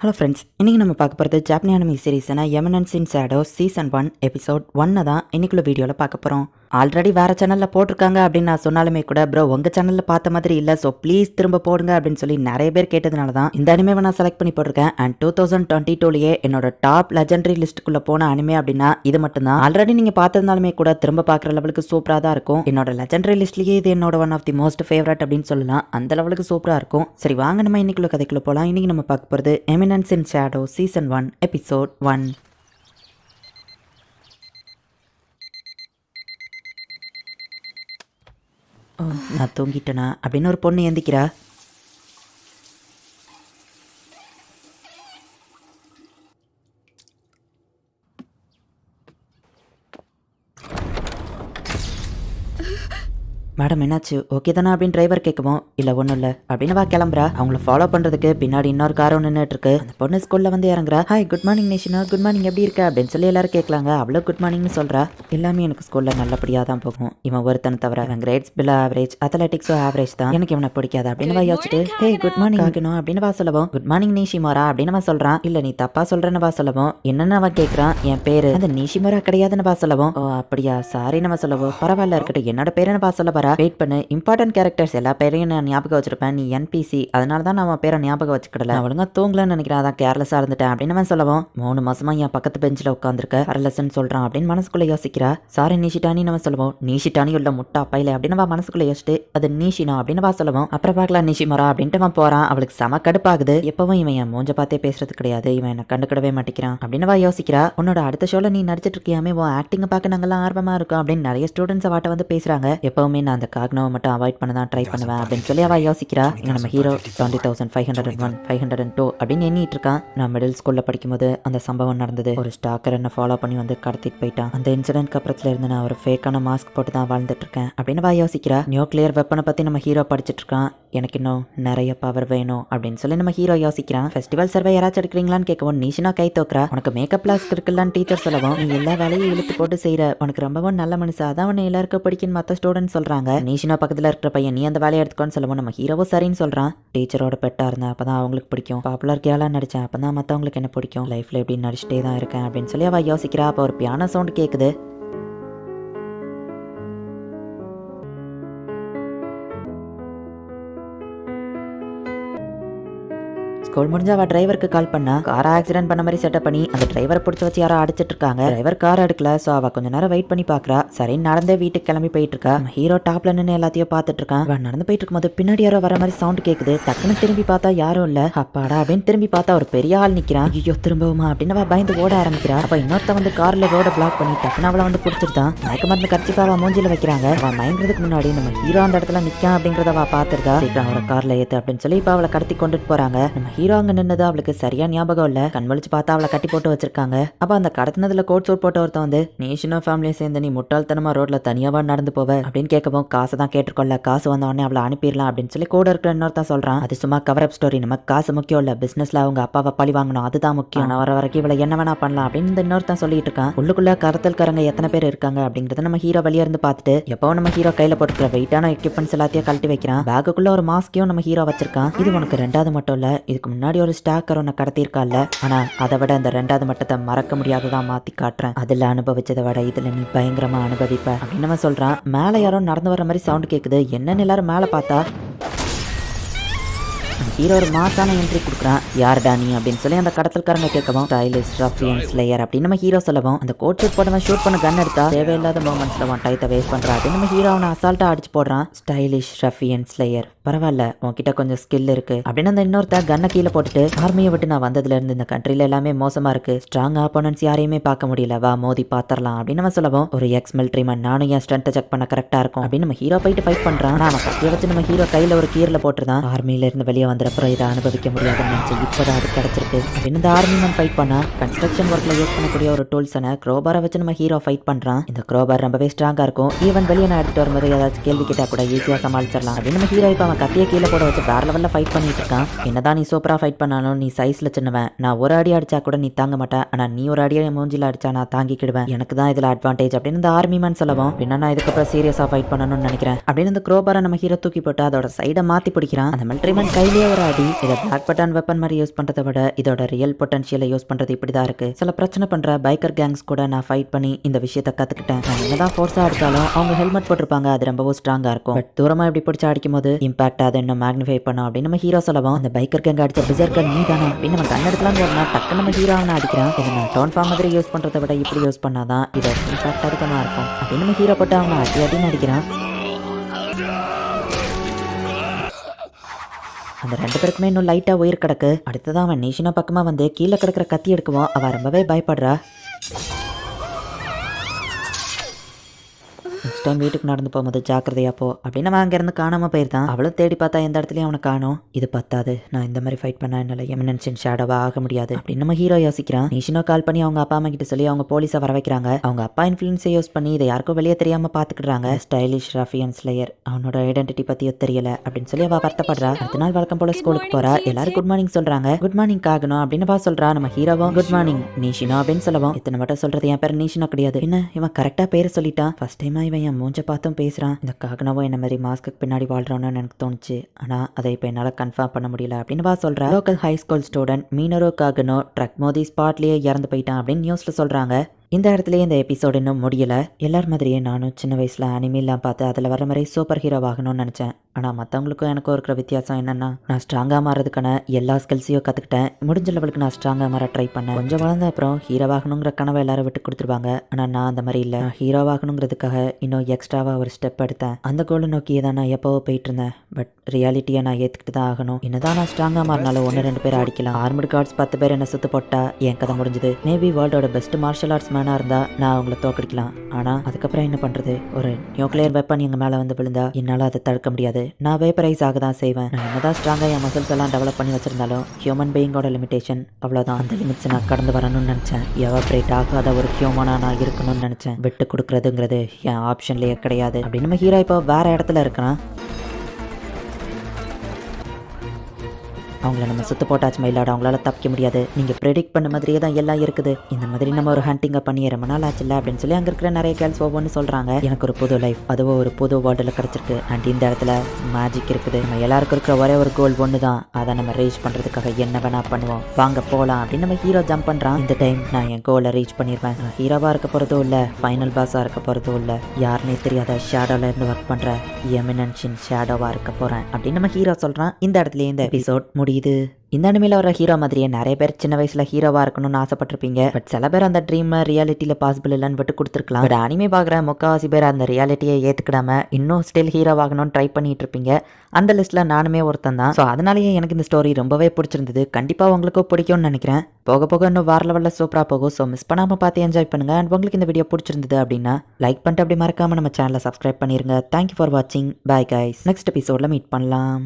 Hello friends, இன்றைக்கி நம்ம பார்க்க போகிறது ஜாப்பனி அனிமி சீரீஸான எமனன்ஸ் இன் ஷேடோ சீசன் 1 எபிசோட் 1 தான் இன்னைக்குள்ள வீடியோவில் பார்க்க போகிறோம். ஆல்ரெடி வேறு சேனலில் போட்டிருக்காங்க அப்படின்னு நான் சொன்னாலுமே கூட ப்ரோ உங்கள் சேனலில் பார்த்த மாதிரி இல்லை, ஸோ ப்ளீஸ் திரும்ப போடுங்க அப்படின்னு சொல்லி நிறைய பேர் கேட்டதுனால தான் இந்த அனிமேவை நான் செலக்ட் பண்ணி போட்டிருக்கேன். அண்ட் 2022லேயே என்னோட டாப் லெஜெண்டரி லிஸ்ட்டுக்குள்ளே போன அனிமே அப்படின்னா இது மட்டும்தான். ஆல்ரெடி நீங்கள் பார்த்துருந்தாலுமே கூட திரும்ப பார்க்குற லெவலுக்கு சூப்பராக தான் இருக்கும். என்னோட லெஜெண்டரி லிஸ்ட்லேயே இது என்னோட one of the most favourite அப்படின்னு சொல்லலாம். அந்த லெவலுக்கு சூப்பராக இருக்கும். சரி வாங்க நம்ம இன்னைக்குள்ள கதைக்குள்ள போகலாம். இன்றைக்கி நம்ம பார்க்க போகிறது எமினன்ஸ் இன் ஷேடோ சீசன் 1 எபிசோட் 1. நான் தூங்கிட்டேனா அப்படின்னு ஒரு பொண்ணு எந்திக்கிறா. மேடம் என்னாச்சு, ஓகே தானே அப்படின்னு டிரைவர் கேட்கவும் இல்லை ஒன்றும் இல்லை அப்படின்னு வா கிளம்புறா. அவங்கள ஃபாலோ பண்ணுறதுக்கு பின்னாடி இன்னொரு காரும் நின்றுட்டு இருக்கு. அந்த பொண்ணு ஸ்கூலில் வந்து இறங்குறா. Hi good morning Nishina, good morning எப்படி இருக்க அப்படின்னு சொல்லி எல்லாரும் கேட்கலாங்க. அவ்வளோ குட் மார்னிங்னு சொல்கிறா. எல்லாமே எனக்கு ஸ்கூலில் நல்லபடியாக தான் போகும். இவன் ஒருத்தனை தவிர இவன் கிரேட்ஸ் பில் ஆவரேஜ், அத்லெட்டிக்ஸும் ஆவரேஜ் தான். எனக்கு இவனை பிடிக்காது அப்படின்னு வா யோசிச்சுட்டு ஹே குட் மார்னிங் ஆகணும் அப்படின்னு வா சொல்லவும் குட் மார்னிங் நீஷிமோரா அப்படின்னு வா சொல்கிறான். இல்லை நீ தப்பா சொல்கிறேன்னு வா சொல்லவும் என்னென்னு அவன் கேட்குறான். என் பேர் அந்த நீஷிமோரா கிடையாதுன்னு வா சொல்லவும் ஓ அப்படியா சாரின்னு வா சொல்லவும் பரவாயில்ல இருக்கட்டும் என்னோட பேருன்னு வா சொல்ல வரா. வெயிட் பண்ணு, இம்பார்ட்டன்ட் கேரக்டர்ஸ் எல்லா பேரையும் நான் ஞாபகம் வச்சிருப்பேன், நீ என்பிசி அதனால தான் நான் பேரை ஞாபகம் வச்சுக்கிடல, ஒழுங்கா தூங்கலன்னு நினைக்கிறேன், அதான் கேர்லெஸ்ஸாக இருந்துட்டேன் அப்படின்னு சொல்லவும் 3 மாசமா என் பக்கத்து பெஞ்சில் உட்காந்துருக்க கேர்லெஸ்ன்னு சொல்கிறான் அப்படின்னு மனசுக்குள்ளே யோசிக்கிறா. சாரி நீஷிட்டானி நம்ம சொல்லுவோம். நீஷிட்டானி உள்ள முட்டா பையில அப்படின்னு மனசுக்குள்ளே யோசிச்சுட்டு அது நீஷினா அப்படின்னு சொல்லுவோம். அப்புறம் பார்க்கலாம் நீஷிமரா அப்படின்ட்டு அவன் போகிறான். அவளுக்கு செம கடுப்பாகுது. எப்பவும் இவன் என் மூஞ்ச பார்த்தே பேசுறது கிடையாது, இவன் என்ன கண்டுக்கிடவே மாட்டேங்கிறான் அப்படின்னு யோசிக்கிறா. உன்னோட அடுத்த ஷோல நீ நடிச்சிட்டு இருக்கியாமே உன் ஆக்டிங்கை பார்க்க நாங்கெல்லாம் ஆர்வமா இருக்கும் அப்படின்னு நிறைய ஸ்டூடெண்ட்ஸ் வாட்ட வந்து பேசுறாங்க. எப்பவுமே நான் அந்த காக்னோவை மட்டும் அவாய்ட் பண்ண தான் ட்ரை பண்ணுவேன் அப்படின்னு சொல்லி அவள் யோசிக்கிறா. இங்கே நம்ம ஹீரோ 20,501 502 அப்படின்னு எண்ணிட்டு இருக்கான். நான் மிடில் ஸ்கூல்ல படிக்கும்போது அந்த சம்பவம் நடந்தது. ஒரு ஸ்டாக்கர் என்ன ஃபாலோ பண்ணி வந்து கடத்திட்டு போயிட்டான். அந்த இன்சிடென்ட்க்கு அப்புறத்துல இருந்து நான் ஒரு ஃபேக்கான மாஸ்க் போட்டு தான் வாழ்ந்துட்டு இருக்கேன் அப்படின்னு அவள் யோசிக்கிறா. நியூக்ளியர் வெப்பனை பத்தி நம்ம ஹீரோ படிச்சுட்டு இருக்கான். எனக்கு இன்னும் நிறைய பவர் வேணும் அப்படின்னு சொல்லி நம்ம ஹீரோ யோசிக்கிறான். ஃபெஸ்டிவல் சர்வே யாராச்சும் எடுக்கிறீங்களான்னு கேட்கவும் நீஷினா கை தோக்குறா. உனக்கு மேக்கப் கிளாஸ் இருக்குல்லான்னு டீச்சர் சொல்லவும் நீ எல்லா வேலையும் இழுத்து போட்டு செய்யற, உனக்கு ரொம்பவும் நல்ல மனுஷா அதான் உன்னை எல்லாருக்கும் பிடிக்கும் மற்ற ஸ்டூடெண்ட் சொல்றாங்க. நீஷினா பக்கத்துல இருக்கிற பையன் நீ அந்த வேலையை எடுத்துக்கோன்னு சொல்லவும் நம்ம ஹீரோவும் சரின்னு சொல்றான். டீச்சரோட பெட்டா இருந்தேன் அப்பதான் அவங்களுக்கு பிடிக்கும், பாப்புலர் கேலா நடிச்சேன் அப்பதான் மற்றவங்களுக்கு என்ன பிடிக்கும், லைஃப்ல எப்படி நடிச்சுட்டே தான் இருக்கேன் அப்படின்னு சொல்லி அவ யோசிக்கிறா. அப்போ ஒரு பியானோ சவுண்ட் கேட்குது. ஸ்கூல் முடிஞ்ச அவள் டிரைவருக்கு கால் பண்ணா. காரை ஆக்சிடென்ட் பண்ண மாதிரி செட்டப் பண்ணி அந்த டிரைவரை பிடிச்சி வச்சு யாரோ அடிச்சிட்டு இருக்காங்க. டிரைவர் கார் எடுக்கல, ஸோ அவள் கொஞ்ச நேரம் வெயிட் பண்ணி பார்க்குறா. சரி நடந்தே வீட்டுக்கு கிளம்பி போயிட்டு இருக்கா. ஹீரோ டாப்ல நின்று எல்லாத்தையும் பார்த்துட்டு இருக்கான். அவன் நடந்து போயிட்டு இருக்கும்போது பின்னாடி யாரோ வர மாதிரி சவுண்ட் கேட்குது. டக்குன்னு திரும்பி பார்த்தா யாரும் இல்லை. அப்பாடா அப்படின்னு திரும்பி பார்த்தா ஒரு பெரிய ஆள் நிற்கிறான். ஐயோ திரும்பவுமா அப்படின்னு அவள் பயந்து ஓட ஆரம்பிக்கிறா. அப்போ இன்னொருத்த வந்து கார்ல ரோட பிளாக் பண்ணி டக்குன்னு அவளை வந்து பிடிச்சிருந்தான். மயக்க மருந்து கட்சிப்பா அவள் மூஞ்சில வைக்கிறாங்க. அவள் மயங்கிறதுக்கு முன்னாடி நம்ம ஹீரோ அந்த இடத்துல நிற்கான் அப்படிங்கிறத அவள் பார்த்துருக்கா. சீக்கிரம் அவரை கார்ல ஏற்று அப்படின்னு சொல்லி இப்போ அவளை கடத்தி கொண்டுட்டு போறாங்க. நம்ம ஹீரோ அங்கே நின்னது அவளுக்கு சரியா ஞாபகம் இல்ல. கண்வழிச்சு பார்த்தா அவளை கட்டி போட்டு வச்சிருக்காங்க. அப்ப அந்த கடத்தினதுல கோட் சூட் போட்ட ஒருத்தன் வந்து நீஷினோ ஃபேமிலியை சேர்ந்து நீ முட்டாள்தனமா ரோட்ல தனியாவா நடந்து போவ அப்படின்னு கேட்கவும் காசை தான் கேட்டுக்கொள்ள, காசு வந்த உடனே அவளை அனுப்பிடலாம் அப்படின்னு சொல்லி கூட இருக்கிற இன்னொருத்தான் சொல்றான். அது சும்மா கவர் அப் ஸ்டோரி, நமக்கு காசு முக்கியம் இல்ல, பிசினஸ்ல அவங்க அப்பாவை பழி வாங்கணும் அதுதான் முக்கியம், நான் வர வரைக்கும் இவளை என்ன வேணா பண்ணலாம் அப்படின்னு இந்த இன்னொருத்தான் சொல்லிட்டு இருக்கான். உள்ளுக்குள்ள கரத்தல்காரங்க எத்தனை பேர் இருக்காங்க அப்படிங்கறத நம்ம ஹீரோ வெளியே இருந்து பார்த்துட்டு எப்போ நம்ம ஹீரோ கையில போட்டுக்கிற வெயிட்டான எக்யூப்மெண்ட்ஸ் எல்லாத்தையும் கழட்டி வைக்கிறான். பேக்குள்ள ஒரு மாஸ்கையும் நம்ம ஹீரோ வச்சிருக்கான். இது உனக்கு ரெண்டாவது மட்டும் இல்ல, இதுக்கு முன்னாடி ஒரு ஸ்டாக்கர் ஒன்னு கடத்திருக்கால, ஆனா அதை விட இந்த ரெண்டாவது மட்டத்தை மறக்க முடியாததான் மாத்தி காட்டுறேன், அதுல அனுபவிச்சதை விட இதுல நீ பயங்கரமா அனுபவிப்ப அப்படின்னு நம்ம சொல்றான். மேல யாரோ நடந்து வர மாதிரி சவுண்ட் கேக்குது. என்னன்னு எல்லாரும் மேல பார்த்தா ஹீரோ ஒரு மாசான என்ட்ரி கொடுக்குறான். யார்டா நீ அப்படின்னு சொல்லி அந்த கடத்தல்காரங்க கேட்கவும் ஸ்டைலிஷ் ரஃபியன் ஸ்லேயர் அப்படின்னு நம்ம ஹீரோ சொல்லவும் அந்த கோட் ஷூட் போட்டவன் ஷூட் பண்ண கன் எடுத்தா தேவையில்லாத மூமெண்ட்ஸ்ல அவன் டைத்தை வேஸ்ட் பண்றான் அப்படின்னு நம்ம ஹீரோ அவனை அசால்ட்டா அடிச்சு போடுறான். ஸ்டைலிஷ் ரஃபியன் ஸ்லேயர் பரவாயில்ல உன்கிட்ட கொஞ்சம் ஸ்கில் இருக்கு அப்படின்னு அந்த இன்னொருத்த கன்னை கீழே போட்டுட்டு ஆர்மியை விட்டு நான் வந்ததுல இருந்து இந்த கண்ட்ரில எல்லாமே மோசமா இருக்கு, ஸ்ட்ராங் ஆப்போனன்ட்ஸ் யாரையுமே பார்க்க முடியல, வா மோதி பாத்திரலாம் அப்படின்னு நம்ம சொல்லவும் ஒரு எக்ஸ் மிலிட்ரி மேன் நானும் என் ஸ்ட்ரென்த்தை செக் பண்ண கரெக்டா இருக்கும் அப்படின்னு நம்ம ஹீரோ போயிட்டு ஃபைட் பண்றான். அவன் கத்திய வச்சு நம்ம ஹீரோ கையில ஒரு கீரல போட்டுருந்தான். ஆர்மியில இருந்து வெளியே வந்தப்பறம் இதை அனுபவிக்க முடியாதுன்னு நினைச்சு இப்போதான் அது கிடைச்சிருக்கு அப்படின்னு இந்த ஆர்மி மேன் ஃபைட் பண்ணா. கன்ஸ்ட்ரக்ஷன் ஒர்க்ல யூஸ் பண்ணக்கூடிய ஒரு டூல்ஸனை க்ரோபாரை வச்சு நம்ம ஹீரோ ஃபைட் பண்றான். இந்த க்ரோபார் ரொம்பவே ஸ்ட்ராங்கா இருக்கும், ஈவன் வெளியே நான் எடுத்துட்டு வரும்போது ஏதாச்சும் கேள்வி கேட்டா கூட ஈஸியா சமாளிச்சிடலாம் அப்படின்னு நம்ம ஹீரோ இப்போ அவன் கத்திய கீழே போட வச்சு வேற லெவல்ல ஃபைட் பண்ணிட்டு இருக்கான். என்னதான் நீ சூப்பரா ஃபைட் பண்ணாலும் நீ சைஸ்ல சின்னவன், நான் ஒரு அடி அடிச்சா கூட நீ தாங்க மாட்டேன், ஆனா நீ ஒரு அடியை மூஞ்சில அடிச்சா நான் தாங்கிக்கிடுவேன், எனக்கு தான் இதுல அட்வான்டேஜ் அப்படின்னு இந்த ஆர்மி மேன் சொல்லவும் பின்ன நான் இதுக்கப்புறம் சீரியஸா ஃபைட் பண்ணணும்னு நினைக்கிறேன் அப்படின்னு இந்த க்ரோபாரை நம்ம ஹீரோ தூக்கி போட்டு அதோட சைடை மாத்தி பிடிக்கிறான். அந்த மிலிட்ரி மேன் கையிலேயே ஒரு பயங்கர அடி. இதை பிளாக் பட்டன் வெப்பன் மாதிரி யூஸ் பண்றதை விட இதோட ரியல் பொட்டன்ஷியலை யூஸ் பண்றது இப்படிதான் இருக்கு. சில பிரச்சனை பண்ற பைக்கர் கேங்ஸ் கூட நான் ஃபைட் பண்ணி இந்த விஷயத்தை கத்துக்கிட்டேன். நான் என்னதான் ஃபோர்ஸா அடிச்சாலும் அவங்க ஹெல்மெட் போட்டிருப்பாங்க, அது ரொம்பவும் ஸ்ட்ராங்கா இருக்கும். பட் தூரமா இப்படி பிடிச்சி அடிக்கும் போது இம்பாக்ட் அதை இன்னும் மேக்னிஃபை பண்ணும் அப்படின்னு நம்ம ஹீரோ சொல்லவும், அந்த பைக்கர் கேங் அடிச்ச பிசர்கர் நீ தானா அப்படின்னு நம்ம கண் எடுக்கலாம்னு வரனா டக்கு நம்ம ஹீரோ அவனை அடிக்கிறான். இதை நான் டோன் ஃபார்ம் மாதிரி யூஸ் பண்றதை விட இப்படி யூஸ் பண்ணாதான் இதோட இம்பாக்ட் அதிகமா இருக்கும் அப்படின்னு நம்ம ஹீரோ போட்டு அவனை அடி அடின்னு அடிக்கிறான். அந்த 2 பேருக்குமே இன்னும் லைட்டா உயிர் கிடக்கு. அடுத்ததான் அவன் நீஷினா பக்கமா வந்து கீழே கிடக்கிற கத்தி எடுக்குவோம். அவ ரொம்பவே பயப்படுறா. நெக்ஸ்ட் டைம் வீட்டுக்கு நடந்து போகும்போது ஜாக்கிரதையா போ அப்படின்னு அவன் அங்கேருந்து காணாமல் போயிருந்தான். அவளும் தேடி பார்த்தா எந்த இடத்துலையும் அவனை காணும். இது பத்தாது, நான் இந்த மாதிரி ஃபைட் பண்ண என்னால் எமினன்ஷன் ஷேடோவாக ஆக முடியாது அப்படின்னு நம்ம ஹீரோ யோசிக்கிறான். நீஷினோ கால் பண்ணி அவங்க அப்பா அம்மா கிட்ட சொல்லி அவங்க போலீஸை வர வைக்கிறாங்க. அவங்க அப்பா இன்ஃப்ளூயன்ஸை யூஸ் பண்ணி இதை யாருக்கும் வெளியே தெரியாமல் பார்த்துக்கிடுறாங்க. ஸ்டைலிஷ் ரஃபியன் ஸ்லேயர் அவனோட ஐடென்டிட்டி பற்றியும் தெரியல அப்படின்னு சொல்லி அவள் வருத்தப்படுறா. அடுத்த நாள் வழக்கம் போல ஸ்கூலுக்கு போறா. எல்லாரும் குட் மார்னிங் சொல்றாங்க. குட் மார்னிங் ஆகணும் அப்படின்னு பா சொல்றா. நம்ம ஹீரோவும் குட் மார்னிங் நீஷினோ அப்படின்னு சொல்லவும், இத்தனை மட்டும் சொல்றது என் பேர் நீஷினோ கிடையாது. என்ன இவன் கரெக்டா பேர் சொல்லிட்டான். ஃபர்ஸ்ட் டைமா இவன் என் மூஞ்ச பார்த்தும் பேசுறான். இந்த காகனவோ என்ன மாதிரி மாஸ்க்கு பின்னாடி வாழ்றான்னு எனக்கு தோணுச்சு. ஆனா அதை இப்போ என்னால் கன்ஃபார்ம் பண்ண முடியல அப்படின்னு வா சொல்றா. லோக்கல் ஹை ஸ்கூல் ஸ்டூடெண்ட் மீனரோ காகனோ ட்ரக் மோதி ஸ்பாட்லயே இறந்து போயிட்டான் அப்படின்னு நியூஸ்ல சொல்றாங்க. இந்த இடத்துலயே இந்த எபிசோடு இன்னும் முடியல. எல்லார் மாதிரியே நானும் சின்ன வயசுல அனிமேலாம் பார்த்து அதில் வர மாதிரி சூப்பர் ஹீரோ ஆகணும்னு நினச்சேன். ஆனால் மற்றவங்களுக்கும் எனக்கும் இருக்கிற வித்தியாசம் என்னன்னா, நான் ஸ்ட்ராங்காக மாறதுக்கான எல்லா ஸ்கில்ஸையும் கற்றுக்கிட்டேன். முடிஞ்ச லெவலுக்கு நான் ஸ்ட்ராங்காக மாற ட்ரை பண்ணேன். கொஞ்சம் வளர்ந்த அப்புறம் ஹீரோவாகணுங்கிற கனவை எல்லாரும் விட்டு கொடுத்துருவாங்க. ஆனால் நான் அந்த மாதிரி இல்லை. நான் ஹீரோவாகணுங்கிறதுக்காக இன்னும் எக்ஸ்ட்ராவாக ஒரு ஸ்டெப் எடுத்தேன். அந்த கோலை நோக்கியே தான் நான் எப்போவோ போயிட்டு இருந்தேன். பட் ரியாலிட்டியை நான் ஏற்றுக்கிட்டு தான் ஆகணும். என்னதான் நான் ஸ்ட்ராங்காக மாறினாலும் 1-2 பேர் அடிக்கலாம். ஆர்மட் கார்ட்ஸ் 10 பேர் என்ன சுத்து போட்டா என் கதை முடிஞ்சுது. மேபி வேர்ல்டோட பெஸ்ட் மார்ஷல் ஆர்ட்ஸ் மேனா இருந்தா நான் அவங்கள தோக்கடிக்கலாம். ஆனா அதுக்கப்புறம் என்ன பண்றது? ஒரு நியூக்ளியர் வெப்பன் எங்க மேல வந்து விழுந்தா என்னால அதை தடுக்க முடியாது. நான் வேப்பரைஸ் ஆக தான் செய்வேன். நான் என்னதான் ஸ்ட்ராங்கா என் மசில்ஸ் எல்லாம் டெவலப் பண்ணி வச்சிருந்தாலும் ஹியூமன் பீயிங்கோட லிமிடேஷன் அவ்வளவுதான். அந்த லிமிட்ஸ் நான் கடந்து வரணும்னு நினைச்சேன். எவாப்ரேட் ஆகாத ஒரு ஹியூமனா நான் இருக்கணும்னு நினைச்சேன். விட்டு கொடுக்கறதுங்கிறது என் ஆப்ஷன்லயே கிடையாது அப்படின்னு நம்ம ஹீரோ இப்போ வேற இடத்துல இருக்கான். அவங்கள நம்ம சுத்து போட்டாச்சு மயிலாட, அவங்களால தப்பிக்க முடியாது. நீங்கள் ப்ரெடிக்ட் பண்ண மாதிரியே தான் எல்லாம் இருக்குது. இந்த மாதிரி நம்ம ஒரு ஹண்டிங்கை பண்ணி ரொம்ப நாள் ஆச்சுல்ல அப்படின்னு சொல்லி அங்கே இருக்கிற நிறைய கேர்ள்ஸ் ஒவ்வொன்று சொல்கிறாங்க. எனக்கு ஒரு புது லைஃப், அதுவும் ஒரு புது வேர்ல்டில் கிடச்சிருக்கு. அண்ட் இந்த இடத்துல மேஜிக் இருக்குது. நம்ம எல்லாருக்கும் இருக்கிற ஒரே ஒரு கோல் ஒன்று தான். அதை நம்ம ரீச் பண்ணுறதுக்காக என்ன வேணா பண்ணுவோம், வாங்க போகலாம் அப்படின்னு நம்ம ஹீரோ ஜம்ப் பண்ணுறான். இந்த டைம் நான் என் கோலை ரீச் பண்ணிடுவேன். நான் ஹீரோவாக இருக்க போகிறதும் இல்லை, ஃபைனல் பாஸாக இருக்க போகிறதும் இல்லை. யாருன்னே தெரியாத ஷேடோவில் இருந்து ஒர்க் பண்ணுற எமினன்ஷின் ஷேடோவாக இருக்க போகிறேன் அப்படின்னு நம்ம ஹீரோ சொல்கிறான். இந்த இடத்துல இந்த எபிசோட் முடியுது. இந்த அனிமேல வர ஹீரோ மாதிரியே நிறைய பேர் சின்ன வயசுல ஹீரோவா இருக்கணும்னு ஆசைப்பட்டிருப்பீங்க. பட் சில பேர் அந்த ட்ரீம் ரியாலிட்டியில பாசிபிள் இல்லைன்னு விட்டு கொடுத்துருக்கலாம். பட் அனிமே பார்க்குற முக்காவாசி பேர் அந்த ரியாலிட்டியை ஏத்துக்கிடாம இன்னும் ஸ்டில் ஹீரோ ஆகணும்னு ட்ரை பண்ணிட்டு இருப்பீங்க. அந்த லிஸ்ட்ல நானுமே ஒருத்தன் தான். ஸோ அதனாலேயே எனக்கு இந்த ஸ்டோரி ரொம்பவே பிடிச்சிருந்தது. கண்டிப்பா உங்களுக்கும் பிடிக்கும்னு நினைக்கிறேன். போக போக இன்னும் வேற லெவலில் சூப்பரா போகும். ஸோ மிஸ் பண்ணாம பார்த்து என்ஜாய் பண்ணுங்க. அண்ட் உங்களுக்கு இந்த வீடியோ பிடிச்சிருந்தது அப்படின்னா லைக் பண்ணிட்டு அப்படி மறக்காம நம்ம சேனலை சப்ஸ்கிரைப் பண்ணிருங்க. தேங்க்யூ ஃபார் வாட்சிங். Bye guys. நெக்ஸ்ட் எபிசோட்ல மீட் பண்ணலாம்.